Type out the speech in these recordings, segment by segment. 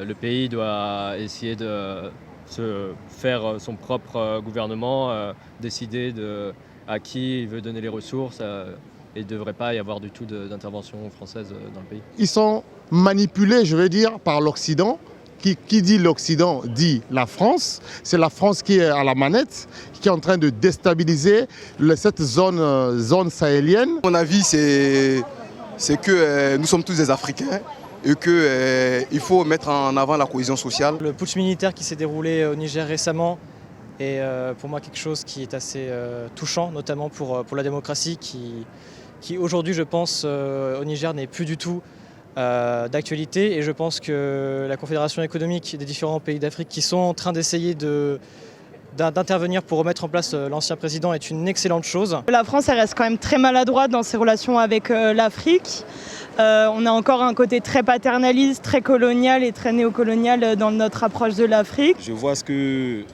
Le pays doit essayer de se faire son propre gouvernement, décider à qui il veut donner les ressources et il ne devrait pas y avoir du tout d'intervention française dans le pays. Ils sont manipulés, je veux dire, par l'Occident. Qui dit l'Occident dit la France. C'est la France qui est à la manette, qui est en train de déstabiliser cette zone sahélienne. Mon avis, c'est que nous sommes tous des Africains et qu'il faut mettre en avant la cohésion sociale. Le putsch militaire qui s'est déroulé au Niger récemment est pour moi quelque chose qui est assez touchant, notamment pour la démocratie qui aujourd'hui, je pense, au Niger n'est plus du tout d'actualité, et je pense que la Confédération économique des différents pays d'Afrique qui sont en train d'essayer d'intervenir pour remettre en place l'ancien président est une excellente chose. La France elle reste quand même très maladroite dans ses relations avec l'Afrique. On a encore un côté très paternaliste, très colonial et très néocolonial dans notre approche de l'Afrique. Je vois ce que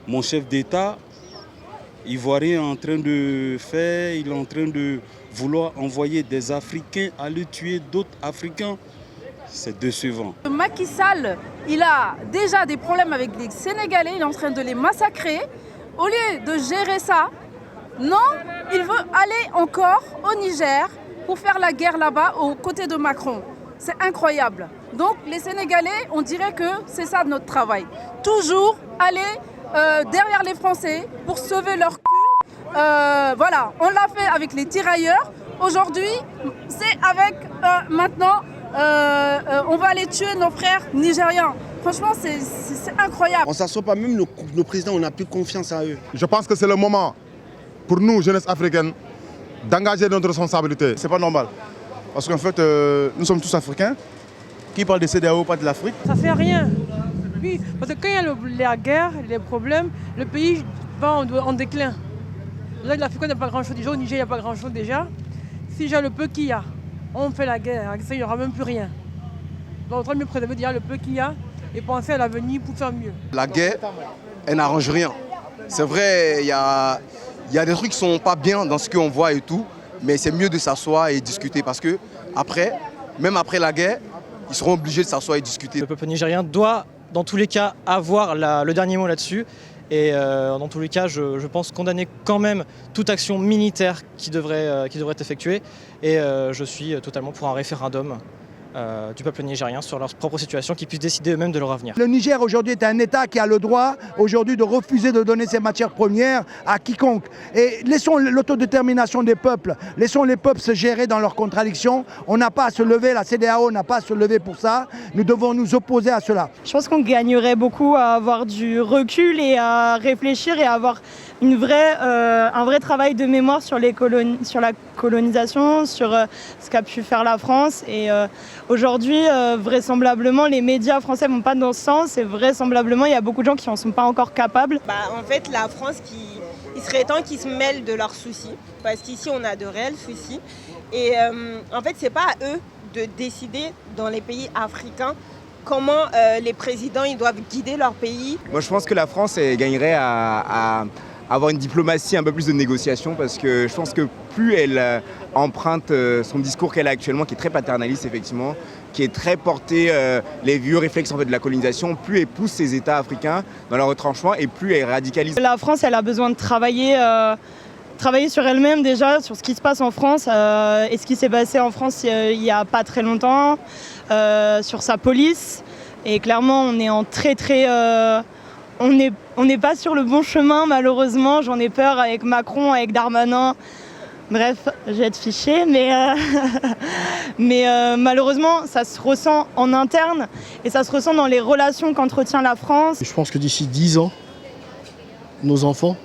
mon chef d'État ivoirien est en train de faire. Il est en train de vouloir envoyer des Africains aller tuer d'autres Africains. C'est décevant. Macky Sall, il a déjà des problèmes avec les Sénégalais, il est en train de les massacrer. Au lieu de gérer ça, non, il veut aller encore au Niger pour faire la guerre là-bas aux côtés de Macron. C'est incroyable. Donc les Sénégalais, on dirait que c'est ça notre travail. Toujours aller derrière les Français pour sauver leur cul. Voilà, on l'a fait avec les tirailleurs. Aujourd'hui, c'est avec maintenant, on va aller tuer nos frères nigériens. Franchement, c'est incroyable. On ne s'assoit pas, même nos présidents, on n'a plus confiance à eux. Je pense que c'est le moment pour nous, jeunesse africaine, d'engager notre responsabilité. C'est pas normal. Parce qu'en fait, nous sommes tous africains. Qui parle de CEDEAO, pas de l'Afrique? Ça fait rien. Oui, parce que quand il y a la guerre, les problèmes, le pays va en déclin. L'Afrique n'a pas grand-chose déjà, au Niger, il n'y a pas grand-chose déjà. Si j'ai le peu qu'il y a, on fait la guerre, avec ça, il n'y aura même plus rien. Donc, on doit mieux préserver déjà le peu qu'il y a et penser à l'avenir pour faire mieux. La guerre, elle n'arrange rien. C'est vrai, il y a des trucs qui ne sont pas bien dans ce qu'on voit et tout, mais c'est mieux de s'asseoir et discuter parce que après, même après la guerre, ils seront obligés de s'asseoir et discuter. Le peuple nigérien doit, dans tous les cas, avoir le dernier mot là-dessus. Et dans tous les cas, je pense condamner quand même toute action militaire qui devrait être effectuée. Et je suis totalement pour un référendum du peuple nigérien sur leur propre situation, qu'ils puissent décider eux-mêmes de leur avenir. Le Niger aujourd'hui est un État qui a le droit aujourd'hui de refuser de donner ses matières premières à quiconque. Et laissons l'autodétermination des peuples, laissons les peuples se gérer dans leurs contradictions. On n'a pas à se lever, la CEDEAO n'a pas à se lever pour ça. Nous devons nous opposer à cela. Je pense qu'on gagnerait beaucoup à avoir du recul et à réfléchir et à avoir un vrai travail de mémoire sur la colonisation, sur ce qu'a pu faire la France. Et aujourd'hui, vraisemblablement, les médias français ne vont pas dans ce sens et vraisemblablement, il y a beaucoup de gens qui n'en sont pas encore capables. En fait, la France, il serait temps qu'ils se mêlent de leurs soucis, parce qu'ici, on a de réels soucis. Et en fait, ce n'est pas à eux de décider dans les pays africains comment les présidents ils doivent guider leur pays. Moi, je pense que la France gagnerait à avoir une diplomatie, un peu plus de négociation, parce que je pense que plus elle emprunte son discours qu'elle a actuellement, qui est très paternaliste effectivement, qui est très porté les vieux réflexes en fait, de la colonisation, plus elle pousse ces États africains dans leur retranchement et plus elle radicalise. La France, elle a besoin de travailler sur elle-même déjà, sur ce qui se passe en France et ce qui s'est passé en France il n'y a pas très longtemps, sur sa police. Et clairement, on est en on n'est pas sur le bon chemin, malheureusement. J'en ai peur avec Macron, avec Darmanin. Bref, je vais être fichée, mais malheureusement, ça se ressent en interne et ça se ressent dans les relations qu'entretient la France. Je pense que d'ici 10 ans, nos enfants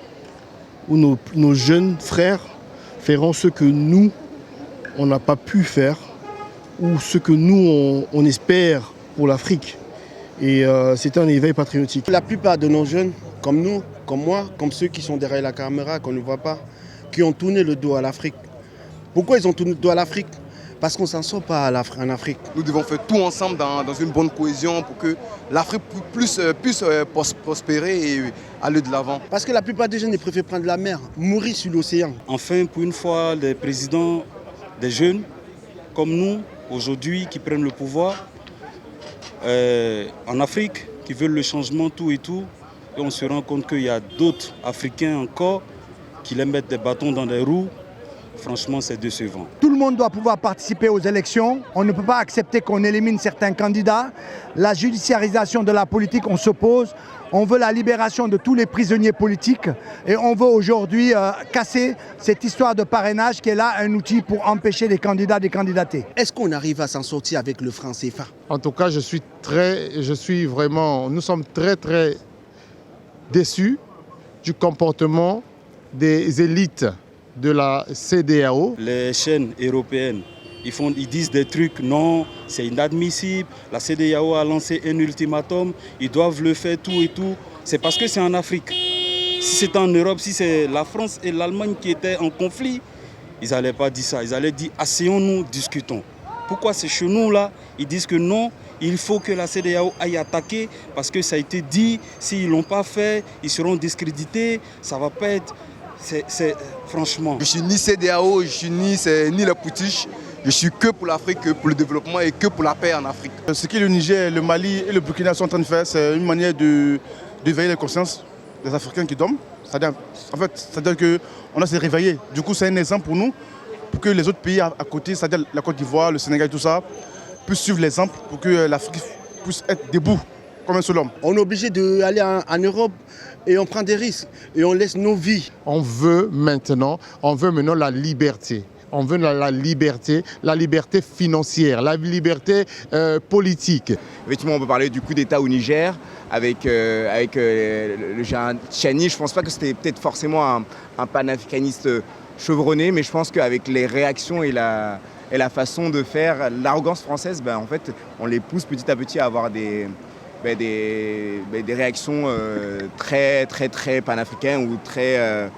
ou nos jeunes frères feront ce que nous, on n'a pas pu faire ou ce que nous, on espère pour l'Afrique. Et c'est un éveil patriotique. La plupart de nos jeunes, comme nous, comme moi, comme ceux qui sont derrière la caméra, qu'on ne voit pas, qui ont tourné le dos à l'Afrique. Pourquoi ils ont tourné le dos à l'Afrique? Parce qu'on ne s'en sort pas en Afrique. Nous devons faire tout ensemble dans une bonne cohésion pour que l'Afrique puisse prospérer et aller de l'avant. Parce que la plupart des jeunes ils préfèrent prendre la mer, mourir sur l'océan. Enfin, pour une fois, les présidents des jeunes, comme nous, aujourd'hui, qui prennent le pouvoir, en Afrique qui veulent le changement, tout et tout. Et on se rend compte qu'il y a d'autres Africains encore qui les mettent des bâtons dans les roues. Franchement, c'est décevant. Tout le monde doit pouvoir participer aux élections. On ne peut pas accepter qu'on élimine certains candidats. La judiciarisation de la politique, on s'oppose. On veut la libération de tous les prisonniers politiques. Et on veut aujourd'hui casser cette histoire de parrainage qui est là un outil pour empêcher les candidats de candidater. Est-ce qu'on arrive à s'en sortir avec le franc CFA? En tout cas, nous sommes très déçus du comportement des élites de la CEDEAO. Les chaînes européennes, ils disent des trucs, non, c'est inadmissible. La CEDEAO a lancé un ultimatum, ils doivent le faire tout et tout. C'est parce que c'est en Afrique. Si c'était en Europe, si c'est la France et l'Allemagne qui étaient en conflit, ils n'allaient pas dire ça. Ils allaient dire, asseyons-nous, discutons. Pourquoi c'est chez nous là, ils disent que non, il faut que la CEDEAO aille attaquer parce que ça a été dit, s'ils ne l'ont pas fait, ils seront discrédités, ça ne va pas être... franchement. Je suis ni CEDEAO, je suis ni les poutiches. Je suis que pour l'Afrique, que pour le développement et que pour la paix en Afrique. Ce que le Niger, le Mali et le Burkina sont en train de faire, c'est une manière de veiller les consciences des Africains qui dorment. C'est-à-dire qu'on a se réveiller. Du coup, c'est un exemple pour nous, pour que les autres pays à côté, c'est-à-dire la Côte d'Ivoire, le Sénégal, tout ça, puissent suivre l'exemple pour que l'Afrique puisse être debout comme un seul homme. On est obligé d'aller en Europe et on prend des risques et on laisse nos vies. On veut maintenant la liberté. On veut la liberté financière, la liberté politique. Effectivement, on peut parler du coup d'État au Niger avec le général Tchiani. Je ne pense pas que c'était peut-être forcément un panafricaniste chevronné, mais je pense qu'avec les réactions et la façon de faire, l'arrogance française, en fait, on les pousse petit à petit à avoir des réactions très panafricaines ou très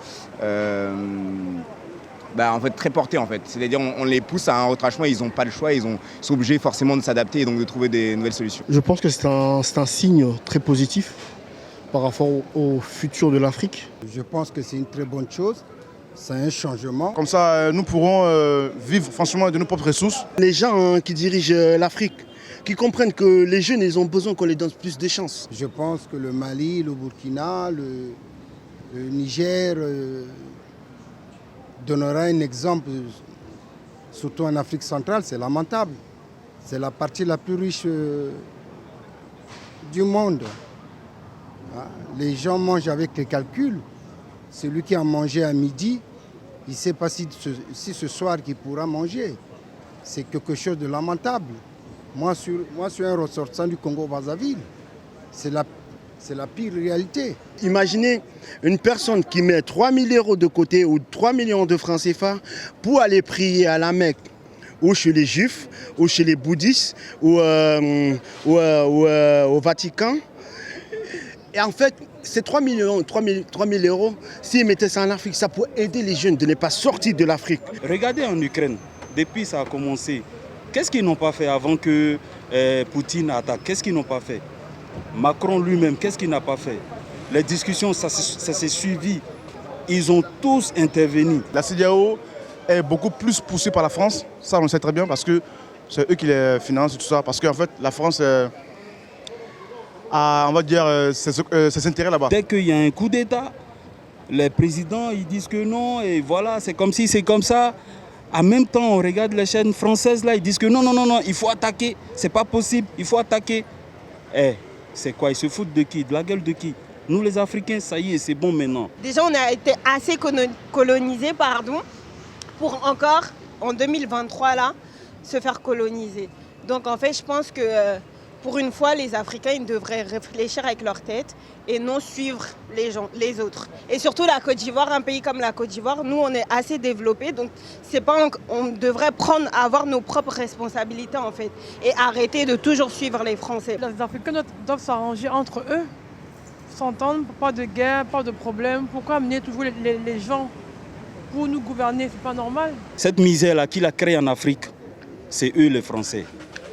très portées en fait. C'est-à-dire on les pousse à un retranchement, ils n'ont pas le choix, ils sont obligés forcément de s'adapter et donc de trouver des nouvelles solutions. Je pense que c'est un signe très positif par rapport au futur de l'Afrique. Je pense que c'est une très bonne chose. C'est un changement. Comme ça, nous pourrons vivre franchement de nos propres ressources. Les gens qui dirigent l'Afrique, qui comprennent que les jeunes, ils ont besoin qu'on les donne plus de chances. Je pense que le Mali, le Burkina, le Niger donnera un exemple, surtout en Afrique centrale, c'est lamentable. C'est la partie la plus riche du monde. Les gens mangent avec les calculs. Celui qui a mangé à midi, il ne sait pas si ce soir il pourra manger. C'est quelque chose de lamentable. Moi, je suis un ressortissant du Congo-Brazzaville. C'est la pire réalité. Imaginez une personne qui met 3 000 € de côté ou 3 millions de francs CFA pour aller prier à la Mecque, ou chez les Juifs, ou chez les bouddhistes, ou au Vatican. Et en fait, ces 3 000 €, s'ils mettaient ça en Afrique, ça pourrait aider les jeunes de ne pas sortir de l'Afrique. Regardez en Ukraine, depuis ça a commencé, qu'est-ce qu'ils n'ont pas fait avant que Poutine attaque? Qu'est-ce qu'ils n'ont pas fait? Macron lui-même, qu'est-ce qu'il n'a pas fait? Les discussions, ça s'est suivi. Ils ont tous intervenu. La CEDEAO est beaucoup plus poussée par la France, ça on le sait très bien parce que c'est eux qui les financent et tout ça. Parce qu'en fait, la France a, on va dire, ses intérêts là-bas. Dès qu'il y a un coup d'État, les présidents ils disent que non, et voilà, c'est comme si c'est comme ça. En même temps, on regarde les chaînes françaises là, ils disent que non, il faut attaquer, c'est pas possible, il faut attaquer. C'est quoi? Ils se foutent de qui? De la gueule de qui? Nous les Africains, ça y est, c'est bon maintenant. Déjà, on a été assez colonisés, pour encore, en 2023, là, se faire coloniser. Donc en fait, je pense que pour une fois, les Africains ils devraient réfléchir avec leur tête et non suivre les autres. Et surtout la Côte d'Ivoire, un pays comme la Côte d'Ivoire, nous on est assez développés, donc on devrait avoir nos propres responsabilités en fait et arrêter de toujours suivre les Français. Les Africains doivent s'arranger entre eux, s'entendre, pas de guerre, pas de problème. Pourquoi amener toujours les gens pour nous gouverner? C'est pas normal. Cette misère-là qu'il a créée en Afrique, c'est eux les Français.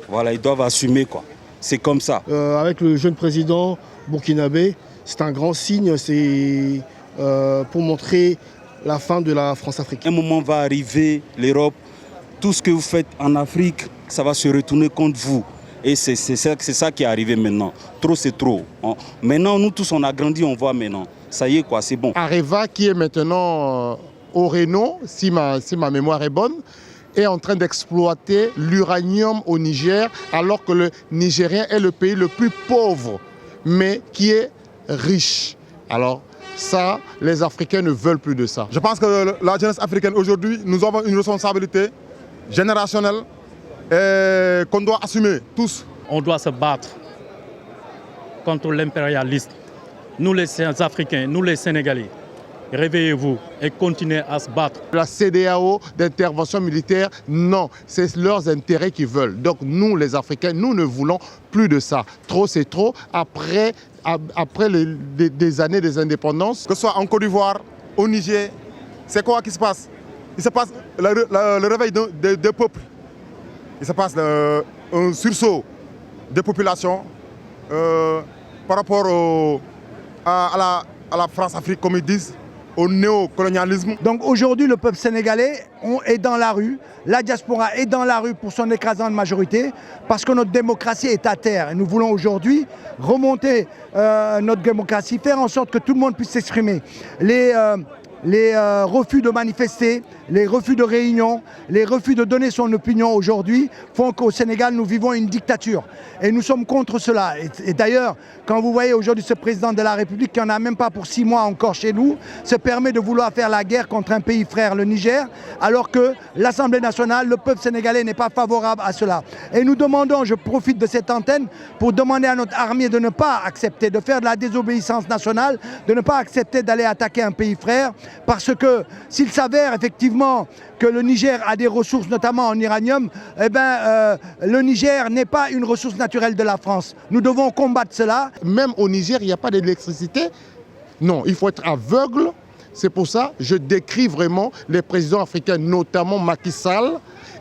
Voilà, ils doivent assumer quoi. C'est comme ça. Avec le jeune président burkinabé, c'est un grand signe, c'est pour montrer la fin de la France-Afrique. Un moment va arriver, l'Europe, tout ce que vous faites en Afrique, ça va se retourner contre vous. Et c'est ça qui est arrivé maintenant. Trop, c'est trop. Maintenant, nous tous, on a grandi, on voit maintenant. Ça y est, quoi, c'est bon. Areva, qui est maintenant au Renault, si ma mémoire est bonne, est en train d'exploiter l'uranium au Niger, alors que le Nigérien est le pays le plus pauvre, mais qui est riche. Alors ça, les Africains ne veulent plus de ça. Je pense que la jeunesse africaine aujourd'hui, nous avons une responsabilité générationnelle qu'on doit assumer tous. On doit se battre contre l'impérialisme. Nous les Africains, nous les Sénégalais, réveillez-vous et continuez à se battre. La CEDEAO d'intervention militaire, non, c'est leurs intérêts qu'ils veulent. Donc nous, les Africains, nous ne voulons plus de ça. Trop, c'est trop. Après des années des indépendances. Que ce soit en Côte d'Ivoire, au Niger, c'est quoi qui se passe? Il se passe le réveil des peuples. Il se passe un sursaut des populations par rapport à la France-Afrique, comme ils disent, au néocolonialisme. Donc aujourd'hui, le peuple sénégalais est dans la rue, la diaspora est dans la rue pour son écrasante majorité, parce que notre démocratie est à terre. Et nous voulons aujourd'hui remonter notre démocratie, faire en sorte que tout le monde puisse s'exprimer. Les refus de manifester, les refus de réunion, les refus de donner son opinion aujourd'hui font qu'au Sénégal, nous vivons une dictature. Et nous sommes contre cela. Et d'ailleurs, quand vous voyez aujourd'hui ce président de la République qui n'en a même pas pour 6 mois encore chez nous, se permet de vouloir faire la guerre contre un pays frère, le Niger, alors que l'Assemblée nationale, le peuple sénégalais n'est pas favorable à cela. Et nous demandons, je profite de cette antenne, pour demander à notre armée de ne pas accepter, de faire de la désobéissance nationale, de ne pas accepter d'aller attaquer un pays frère, parce que s'il s'avère effectivement que le Niger a des ressources, notamment en uranium, eh ben, le Niger n'est pas une ressource naturelle de la France. Nous devons combattre cela. Même au Niger, il n'y a pas d'électricité. Non, il faut être aveugle. C'est pour ça que je décris vraiment les présidents africains, notamment Macky Sall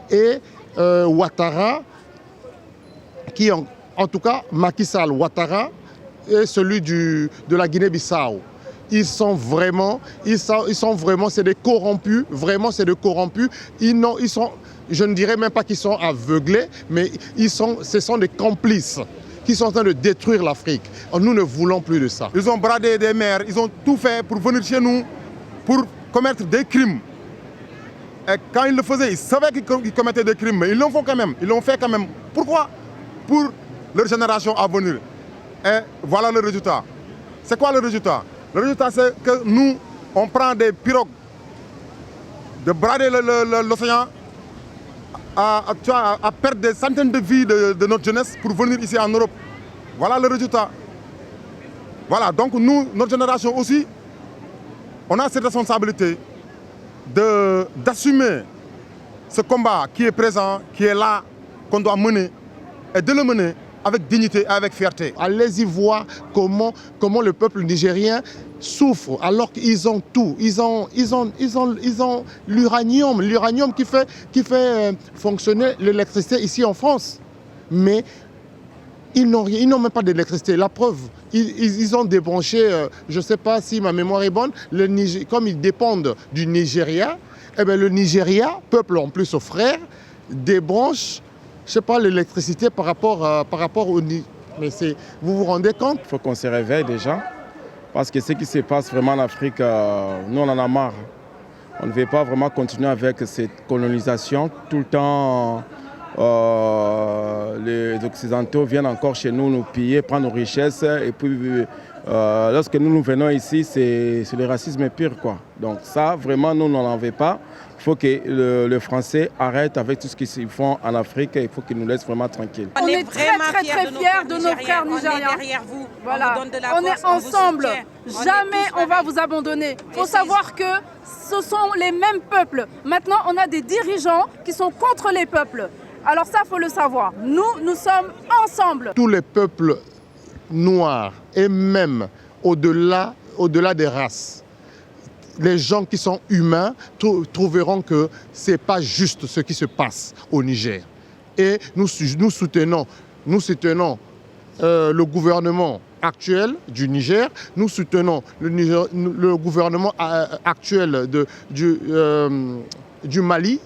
et Ouattara, qui en tout cas, Macky Sall, Ouattara et celui de la Guinée-Bissau. Ils sont vraiment, c'est des corrompus, vraiment c'est des corrompus. Je ne dirais même pas qu'ils sont aveuglés, mais ce sont des complices qui sont en train de détruire l'Afrique. Nous ne voulons plus de ça. Ils ont bradé des mers, ils ont tout fait pour venir chez nous, pour commettre des crimes. Et quand ils le faisaient, ils savaient qu'ils commettaient des crimes, mais ils l'ont fait quand même. Ils l'ont fait quand même. Pourquoi? Pour leur génération à venir. Et voilà le résultat. C'est quoi le résultat? Le résultat, c'est que nous, on prend des pirogues, de brader l'océan, à perdre des centaines de vies de notre jeunesse pour venir ici en Europe. Voilà le résultat. Voilà, donc nous, notre génération aussi, on a cette responsabilité d'assumer ce combat qui est présent, qui est là, qu'on doit mener, et de le mener avec dignité et avec fierté. Allez-y voir comment le peuple nigérien souffre alors qu'ils ont tout. Ils ont l'uranium qui fait fonctionner l'électricité ici en France. Mais ils n'ont même pas d'électricité. La preuve, ils ont débranché, je ne sais pas si ma mémoire est bonne, comme ils dépendent du Nigeria, eh bien le Nigeria, peuple en plus aux frères, débranche, je ne sais pas, l'électricité par rapport au Niger. Mais vous vous rendez compte? Il faut qu'on se réveille déjà, parce que ce qui se passe vraiment en Afrique, nous on en a marre. On ne veut pas vraiment continuer avec cette colonisation. Tout le temps, les Occidentaux viennent encore chez nous nous piller, prendre nos richesses. Et puis, lorsque nous venons ici, c'est le racisme pire, quoi. Donc ça, vraiment, nous n'en veut pas. Il faut que le Français arrête avec tout ce qu'ils font en Afrique. Il faut qu'ils nous laissent vraiment tranquilles. On est très fiers de nos frères nigériens. On est derrière vous. Voilà. On vous donne de la force, on est ensemble. Jamais on va vous abandonner. Il faut savoir que ce sont les mêmes peuples. Maintenant, on a des dirigeants qui sont contre les peuples. Alors ça, il faut le savoir. Nous sommes ensemble. Tous les peuples noirs et même au-delà des races, les gens qui sont humains trouveront que ce n'est pas juste ce qui se passe au Niger. Et nous soutenons le gouvernement actuel du Niger, nous soutenons le gouvernement actuel du Mali,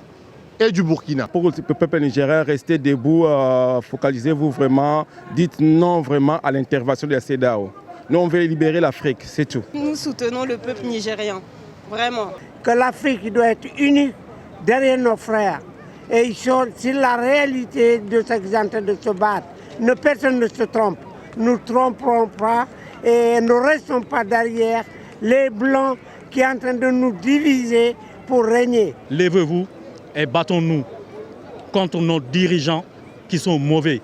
et du Burkina. Pour le peuple nigérien, restez debout, focalisez-vous vraiment, dites non vraiment à l'intervention de la CEDEAO. Nous, on veut libérer l'Afrique, c'est tout. Nous soutenons le peuple nigérien, vraiment. Que l'Afrique doit être unie derrière nos frères. Et c'est la réalité de ce qu'ils sont en train de se battre. Personne ne se trompe. Nous ne tromperons pas et ne restons pas derrière les Blancs qui sont en train de nous diviser pour régner. Levez-vous et battons-nous contre nos dirigeants qui sont mauvais.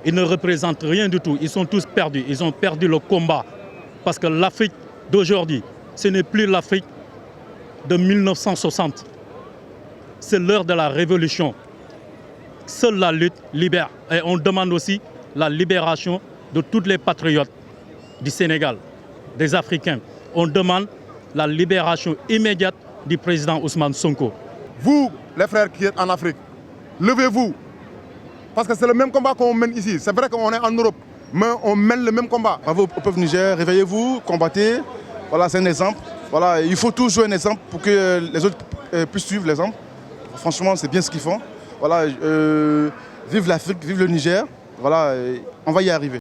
Ils ne représentent rien du tout. Ils sont tous perdus. Ils ont perdu le combat. Parce que l'Afrique d'aujourd'hui, ce n'est plus l'Afrique de 1960. C'est l'heure de la révolution. Seule la lutte libère. Et on demande aussi la libération de tous les patriotes du Sénégal, des Africains. On demande la libération immédiate du président Ousmane Sonko. Vous, les frères qui êtes en Afrique, levez-vous. Parce que c'est le même combat qu'on mène ici. C'est vrai qu'on est en Europe, mais on mène le même combat. Bravo au peuple Niger, réveillez-vous, combattez. Voilà, c'est un exemple. Voilà, il faut toujours un exemple pour que les autres puissent suivre l'exemple. Franchement, c'est bien ce qu'ils font. Voilà, vive l'Afrique, vive le Niger. Voilà, on va y arriver.